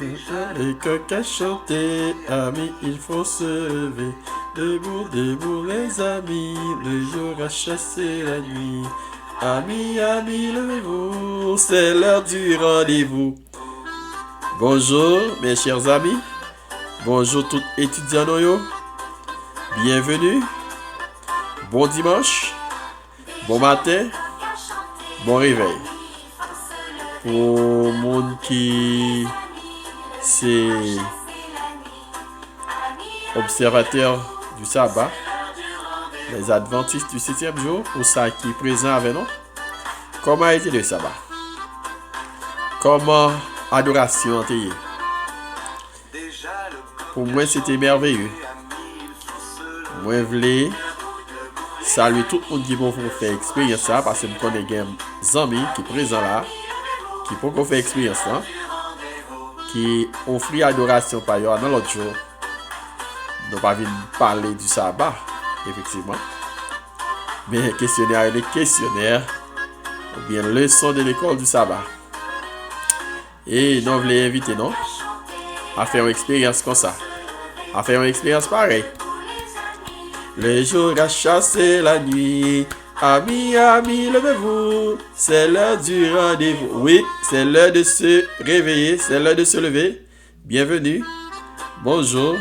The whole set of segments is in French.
Les coqs à chanter, amis, il faut se lever. Debout, debout, les amis, le jour a chassé la nuit. Amis, amis, levez-vous, c'est l'heure du rendez-vous. Bonjour, mes chers amis. Bonjour, tout étudiants noyo. Bienvenue. Bon dimanche. Bon matin. Bon réveil. Pour monde qui c'est observateur du sabbat, les adventistes du 7e jour, pour ça qui est présent avec nous. Comment a été le sabbat? Comment adoration a été? Pour moi, c'était merveilleux. Moi, je voulais saluer tout le monde qui vont faire expérience ça, parce que je connais des amis qui sont présents là, qui peuvent faire expérience ça, qui offrent adoration par eux dans l'autre jour. Nous ne pas venir parler du sabbat, effectivement. Mais questionnaire et les questionnaires, ou bien leçon de l'école du sabbat. Et nous voulons inviter nous à faire une expérience comme ça, à faire une expérience pareille. Le jour a chassé la nuit, amis, amis, levez-vous, c'est l'heure du rendez-vous. Oui, c'est l'heure de se réveiller, c'est l'heure de se lever. Bienvenue, bonjour,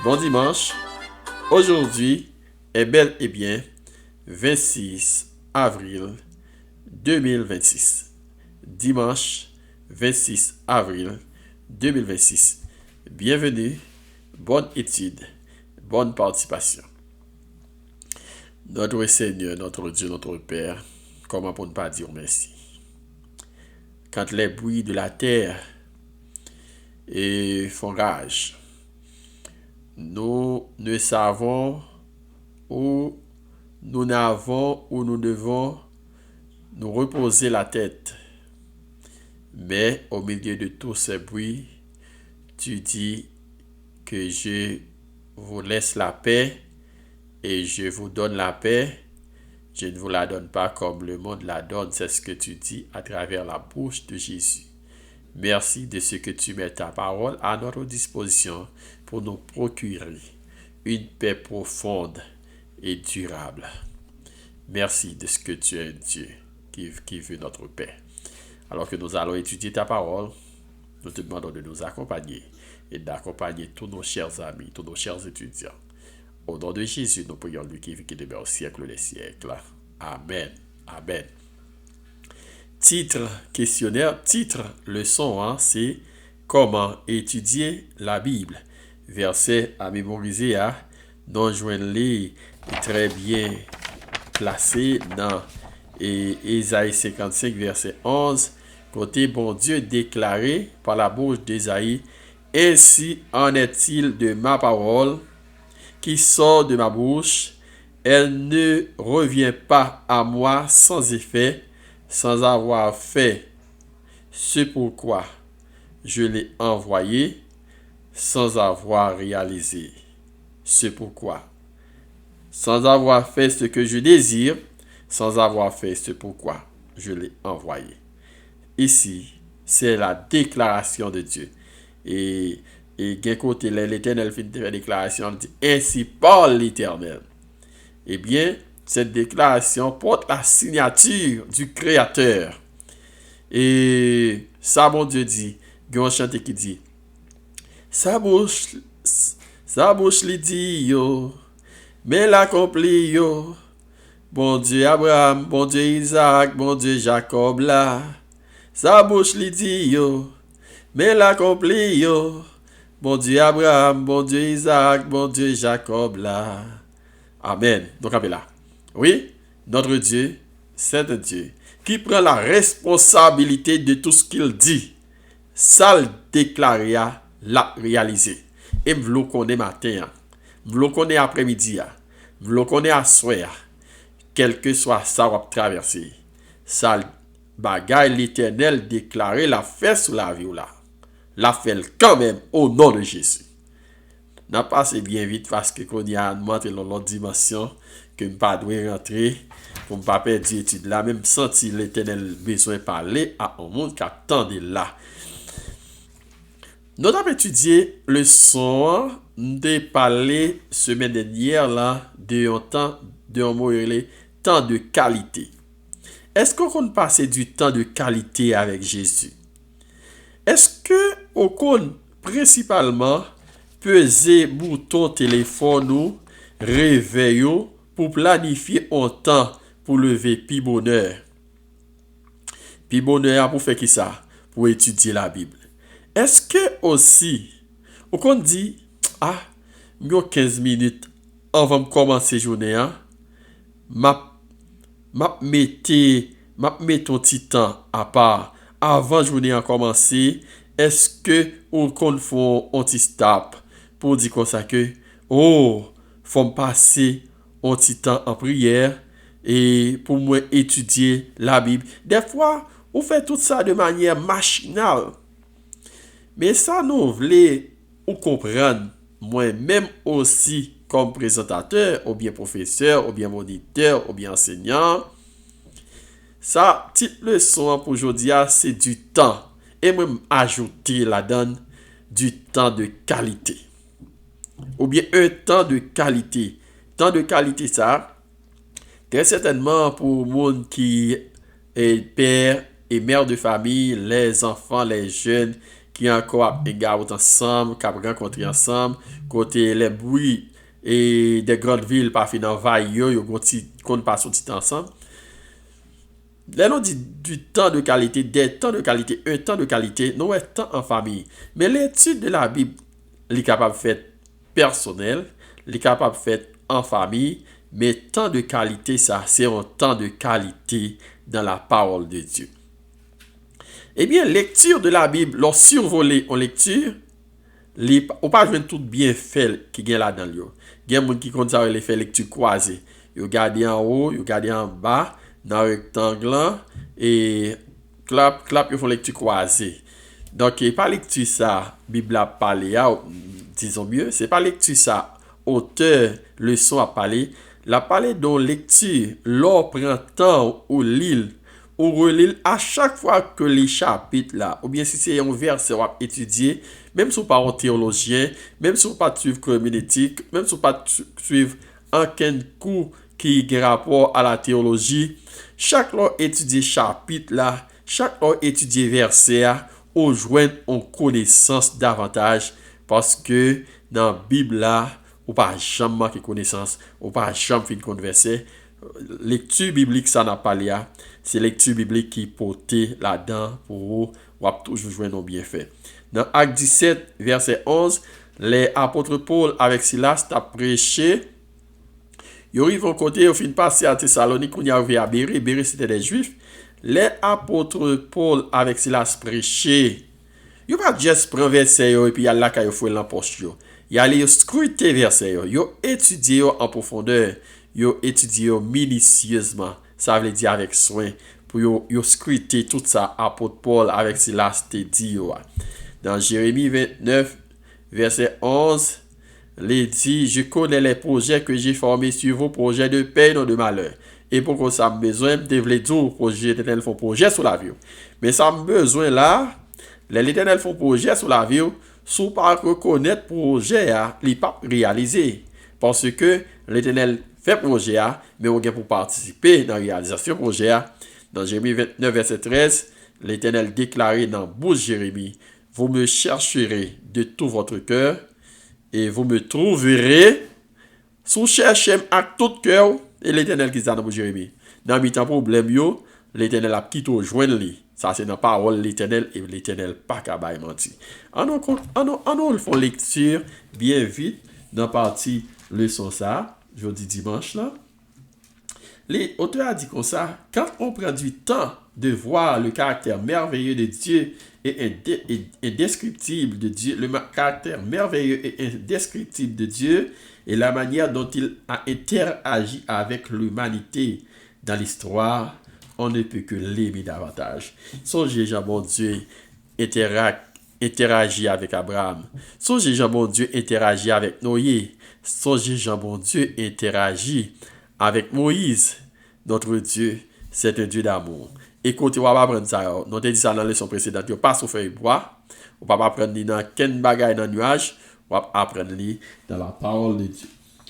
bon dimanche. Aujourd'hui est bel et bien 26 avril 2026. Dimanche 26 avril 2026. Bienvenue, bonne étude, bonne participation. Notre Seigneur, notre Dieu, notre Père, comment pour ne pas dire merci? Quand les bruits de la terre font rage, nous ne savons où nous n'avons où nous devons nous reposer la tête. Mais au milieu de tous ces bruits, tu dis que je vous laisse la paix et je vous donne la paix. Je ne vous la donne pas comme le monde la donne. C'est ce que tu dis à travers la bouche de Jésus. Merci de ce que tu mets ta parole à notre disposition pour nous procurer une paix profonde et durable. Merci de ce que tu es un Dieu qui veut notre paix. Alors que nous allons étudier ta parole, nous te demandons de nous accompagner et d'accompagner tous nos chers amis, tous nos chers étudiants. Au nom de Jésus, nous prions lui qui vit qui demeure au siècle des siècles. Amen. Amen. Titre, questionnaire, titre, leçon, c'est comment étudier la Bible. Verset à mémoriser, non joindre-les très bien placé dans Ésaïe 55, verset 11. Côté bon Dieu déclaré par la bouche d'Ésaïe, ainsi en est-il de ma parole qui sort de ma bouche, elle ne revient pas à moi sans effet, sans avoir fait ce pourquoi je l'ai envoyé, sans avoir réalisé ce pourquoi, sans avoir fait ce que je désire, sans avoir fait ce pourquoi je l'ai envoyé. Ici, c'est la déclaration de Dieu. Et d'un côté, l'Éternel fait une déclaration, dit ainsi parle l'Éternel. Eh bien, cette déclaration porte la signature du Créateur. Et ça, mon Dieu dit, il y a un chanté qui dit, sa bouche lui dit, yo, mais l'accomplit, yo. Bon Dieu Abraham, bon Dieu Isaac, bon Dieu Jacob là. Sa bouche lui dit, yo, mais l'accomplit, yo. Bon Dieu Abraham, bon Dieu Isaac, bon Dieu Jacob là. Amen. Donc, là. Oui, notre Dieu, c'est un Dieu qui prend la responsabilité de tout ce qu'il dit. Ça le déclaré, l'a réalisé. Et vous le connaissez matin, vous le connaissez après-midi, vous le connaissez à soir. Quel que soit ça va traverser. Ça bagaille l'Éternel déclaré la fait sous la vie là. La fait quand même au nom de Jésus. N'a passé bien vite parce que qu'on y a monté dans l'autre dimension que ne pas doit rentrer pour ne pas perdre l'étude là, même senti l'Éternel besoin de parler à un monde qui attendait là. Nous avons étudié le son de parler semaine dernière là de un temps de un mot relé, temps de qualité. Est-ce qu'on passe du temps de qualité avec Jésus? Est-ce que on compte principalement peser bouton téléphone ou réveil pour planifier un temps pour lever pi bonheur? Pi bonheur pour faire qui ça? Pour étudier la Bible. Est-ce que aussi, on compte dit, ah, yo 15 minutes avant de commencer la journée, hein, mette ton petit temps à part avant la journée à commencer. Est-ce que on compte faire un petit stop pour dire comme ça que, oh, faut me passer un petit temps en prière et pour moi étudier la Bible. Des fois, on fait tout ça de manière machinale. Mais ça nous voulons ou comprendre, moi-même aussi comme présentateur, ou bien professeur, ou bien moniteur, ou bien enseignant. Ça, petite leçon pour aujourd'hui, c'est du temps. Et même ajouter la donne du temps de qualité. Ou bien un temps de qualité. Temps de qualité, ça, très certainement pour le monde qui est père et mère de famille, les enfants, les jeunes, qui encore regardent ensemble, qui rencontrent ensemble, côté les bruits et des grandes villes, par dans vaille, qu'on passe au temps ensemble. Là, on dit du temps de qualité, des temps de qualité, un temps de qualité, non, un temps en famille. Mais l'étude de la Bible, est capable de faire personnel, est capable de faire en famille, mais temps de qualité, ça, c'est un temps de qualité dans la parole de Dieu. Eh bien, lecture de la Bible, lorsque survoler en lecture, on pas jouer tout bien fait qui gagne là dans yo. Il y a des gens qui comptent ça les faire lecture croisée. Yo garder en haut, yo garder en bas dans rectangle et clap ils font lecture croisée. Donc pas lecture ça Bible a parlé disons mieux, c'est pas lecture ça auteur leçon a parlé, la parler dans lecture, l'on prend temps ou l'île ou relire à chaque fois que les chapitres là, ou bien si c'est un verset à étudier, même si vous pas un théologien, même si vous pas suivre communétique, même si vous pas suivre aucun cours qui a rapport à la théologie, chaque fois étudier chapitre là, chaque fois étudier verset là, ou joindre en connaissance davantage parce que dans la Bible là, ou pas jamais manquer connaissance, ou pas jamais fin converser. Lecture biblique ça n'a pas lié, c'est lecture biblique qui portait là-dedans pour ou toujours jouer nos bienfaits. Dans Acte 17 verset 11, les apôtres Paul avec Silas t'a prêché. Ils arrivent au côté au fin passer à Thessalonique, on y arrivé à Béré c'était des juifs. Les apôtres Paul avec Silas prêché. Ils pas juste prendre verset et puis y a là qu'il faut l'empoche yo. Y aller scruter verset yo étudier en profondeur. Yo étudier minutieusement, ça veut dire avec soin pour yo scruter tout ça apôtre Paul avec Silas te dit yo. Dans Jérémie 29 verset 11, il dit je connais les projets que j'ai formés sur vos projets de paix non de malheur. Et pour que ça me besoin de dire projet l'Éternel font projet sur la vie. Mais ça me besoin là, l'Éternel font projet sur la vie, sous pas reconnaître projet il pas réalisé parce que l'Éternel fait projet, mais on vient pour participer dans la réalisation projet. Dans Jérémie 29, verset 13, l'Éternel déclarait dans bouche Jérémie, vous me chercherez de tout votre cœur et vous me trouverez sous cherchez à tout cœur et l'Éternel qui dit dans bouche Jérémie. Dans mi temps problème yo, l'Éternel a quitté joindre lui. Ça c'est dans parole l'Éternel et l'Éternel pas capable mentir. On font lecture bien vite dans partie leçon ça. Jeudi dimanche là, les auteurs a dit comme ça, quand on prend du temps de voir le caractère merveilleux de Dieu et indescriptible de Dieu, le caractère merveilleux et indescriptible de Dieu et la manière dont il a interagi avec l'humanité dans l'histoire, on ne peut que l'aimer davantage. Songez, Jean bon Dieu interagit avec Abraham. Songez, Jean bon Dieu interagit avec Noé. Songez, Jean bon Dieu interagit avec Moïse. Notre Dieu, c'est un Dieu d'amour. Écoutez, on va apprendre ça. Nous avons dit ça dans la leçon précédente. Vous pas sur feuille bois. On va pas apprendre dans quel bagaille dans le nuage. On va apprendre dans la parole de Dieu.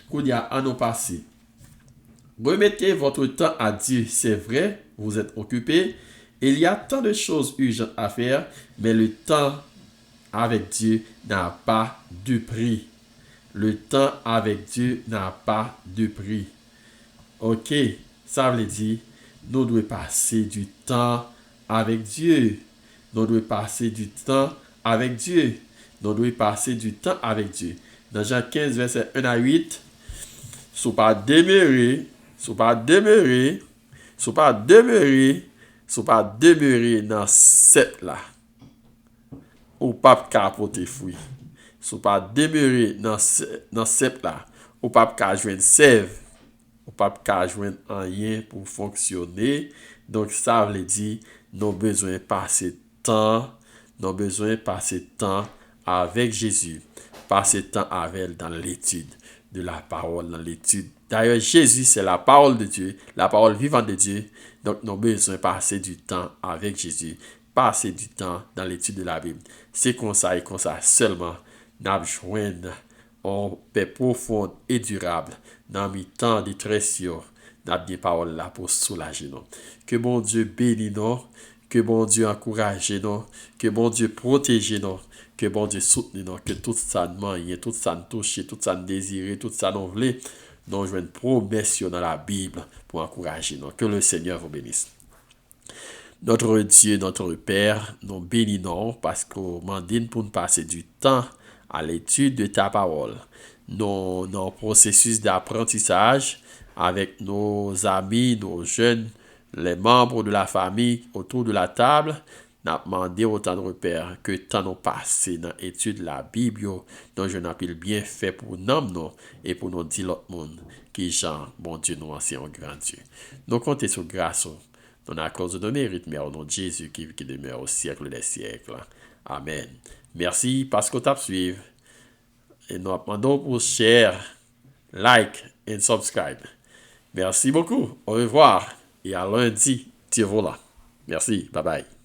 Qu'on y a à nous passer. Remettez votre temps à Dieu. C'est vrai, vous êtes occupé. Il y a tant de choses urgentes à faire, mais le temps avec Dieu n'a pas de prix. Le temps avec Dieu n'a pas de prix. Ok, ça veut dire, nous devons passer du temps avec Dieu. Nous devons passer du temps avec Dieu. Nous devons passer du temps avec Dieu. Dans Jean 15, verset 1 à 8, si vous pas demeurer, si vous pas demeurer, si vous pas demeurer, si vous pas demeurer dans cette là, ou pas capoter fruit. Si vous pas demeurer dans cette là, ou pas joindre sève, ou pas joindre rien pour fonctionner. Donc ça veut dire nous avons besoin de passer temps, nous avons besoin de passer temps avec Jésus, passer temps avec elle dans l'étude de la parole, dans l'étude. D'ailleurs, Jésus, c'est la parole de Dieu, la parole vivante de Dieu. Donc, nous avons besoin de passer du temps avec Jésus, passer du temps dans l'étude de la Bible. C'est comme ça et comme ça seulement, nous avons joindre en paix profonde et durable dans mes temps de trésor, dans des paroles là pour soulager nous. Que bon Dieu bénisse nous, que bon Dieu encourage nous, que bon Dieu protège nous, que bon Dieu soutienne nous, que tout ça nous manier, tout ça nous toucher, tout ça nous désirer, tout ça nous voulait, nous jouons une promesse dans la Bible pour encourager nous. Que le Seigneur vous bénisse. Notre Dieu, notre Père, nous bénissons parce qu'on demande pour nous passer du temps à l'étude de ta parole. Nous, dans le processus d'apprentissage avec nos amis, nos jeunes, les membres de la famille autour de la table, nous avons demandé au temps de Père que tant nous passer dans l'étude de la Bible, dont je n'appelle bien fait pour nous et pour nous dire l'autre monde qui Jean, bon Dieu, nous ancien grand Dieu. Nous comptons sur grâce. Dans la cause de nos mérites, mais au nom de Jésus qui demeure au siècle des siècles. Amen. Merci parce que tu as suivi. Et nous demandons pour share, like et subscribe. Merci beaucoup. Au revoir. Et à lundi, Dieu voilà. Merci. Bye bye.